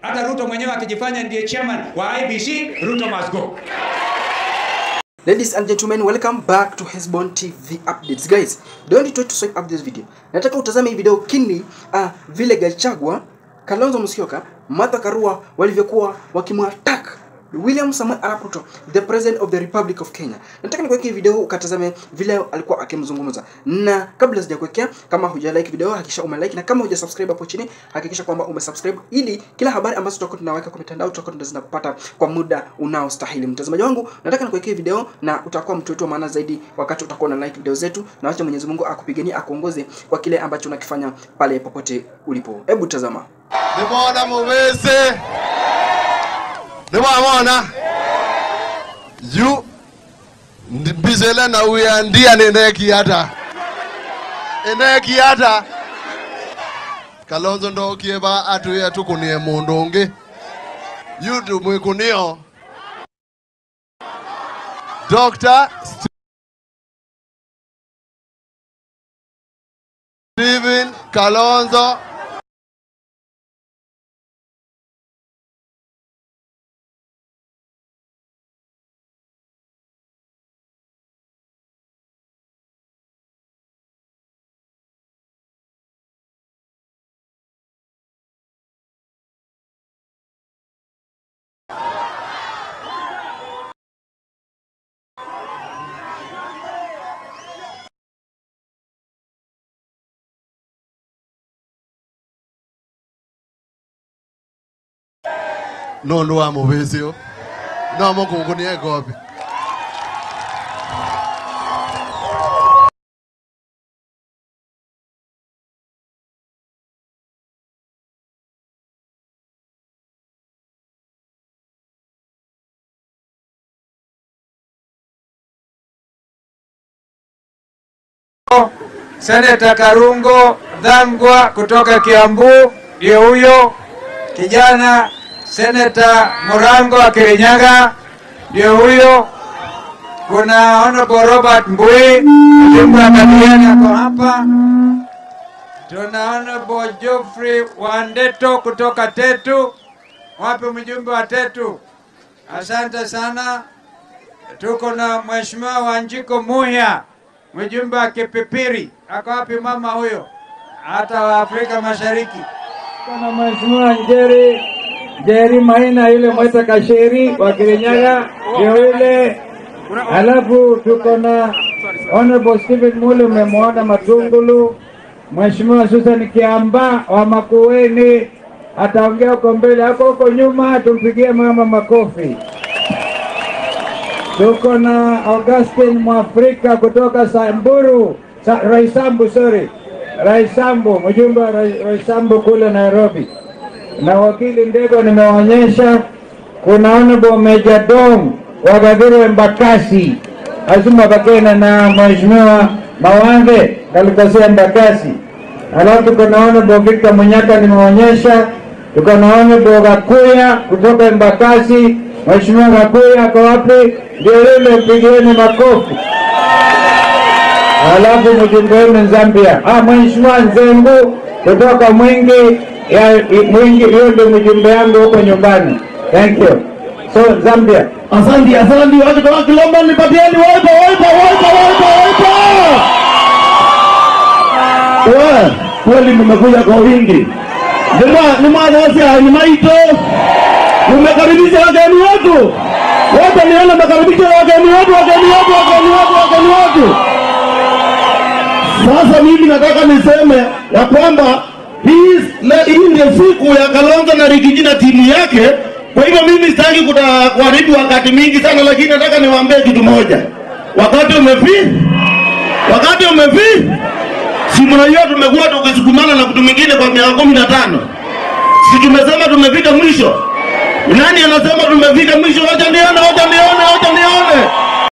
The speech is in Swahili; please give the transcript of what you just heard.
Hata Ruto mwenyewe akijifanya ndiye chairman wa IBC, Ruto must go. Ladies and gentlemen, welcome back to Hesbon TV updates. Guys, don't try to swipe up this video. Nataka utazame hii video kini vile Gachagua, Kalonzo Musyoka, Martha Karua walivyokuwa wakimwattack William Samoei Arap Ruto, the president of the Republic of Kenya. Nataka nikuwekea video ukatazame vile alikuwa akimzungumza. Na kabla sijakuwekea, kama hujalike video hakikisha umelike, na kama hujasubscribe hapo chini hakikisha kwamba umesubscribe ili kila habari ambazo tutakuwa tunaweka kwa mitandao tutakuwa tunaweza kupata kwa muda unaostahili. Mtazamaji wangu, nataka nikuwekea video na utakuwa mtu wetu wa maana zaidi wakati utakuwa na like video zetu, na acha Mwenyezi Mungu akupiganie akuongoze kwa kile ambacho unakifanya pale popote ulipo. Hebu tazama. Nimona mubese. Nimona you bizela na uyandia neneki hata Kalonzo ndo kieba atu ya tukunie mundungi you mwikunio Dr. Stephen Kalonzo no wa mubesio no mokungu ni ekopi Senator Karungo Dhangwa kutoka Kiambu ndio huyo. Kijana Senator Murango wa Kirinyaga ndio huyo. Kuna Honorable Robert Mbui mjumbe wa Kadiani ako hapa. Tuna Honorable Geoffrey Wandeto kutoka Tetu. Wapi mjumbe wa Tetu? Asante sana. Tuko na Mheshimiwa Wanjiko Muhia mjumbe wa Kipipiri. Ako wapi mama huyo? Hata wa Afrika Mashariki. Kuna Mheshimiwa Jerry Maina yule Mweta Kasheri wa Kirinyaga yule. Alafu tuko na Honorable Stephen Mule mmemwona Matungulu. Mheshimiwa Susan Kiamba wa Makueni ataongea huko mbele, huko nyuma tumpigie mama makofi. Tuko na Augustine Mwafrika kutoka Samburu, Raisambu, mjumbe wa Raisambu kule Nairobi. Na wakili Ndego nimeonyesha. Kuna Honorable Major Dong wa Gathiri Embakasi, Azuma Bakena na Mheshimiwa Mawande Kalukasi Embakasi. Alafu kuna Honorable Victor Munyaka nimeonyesha. Tuko na Honorable Gakuya kutoka Embakasi. Mheshimiwa Gakuya kwa wapi? Ndio yule, pigieni makofi. Alafu mjumbe wenu Zambia, Mheshimiwa Nzengu kutoka Mwingi hiyo ndio mjumbe yangu huko nyumbani. Thank you. So Zambia. Asante watu kwa Kilomba nipatieni wote. Kweli mmekuja kwa wingi. Ni mwanawasi ni maito. Mmekaribisha wageni wetu. Wote niona mmekaribisha wageni wetu. Sasa mimi nataka niseme ya kwamba hii ndio siku ya Kalonzo na Rigiji na timu yake. Kwa hivyo mimi sitaki kuharibu wakati mingi sana, lakini nataka niwaambie kitu moja. Wakati umefika. Si mnajua tumekuwa tukisukumana na kitu mingine kwa miaka 15. Si tumesema tumefika mwisho. Nani anasema tumefika mwisho? Wacha nione.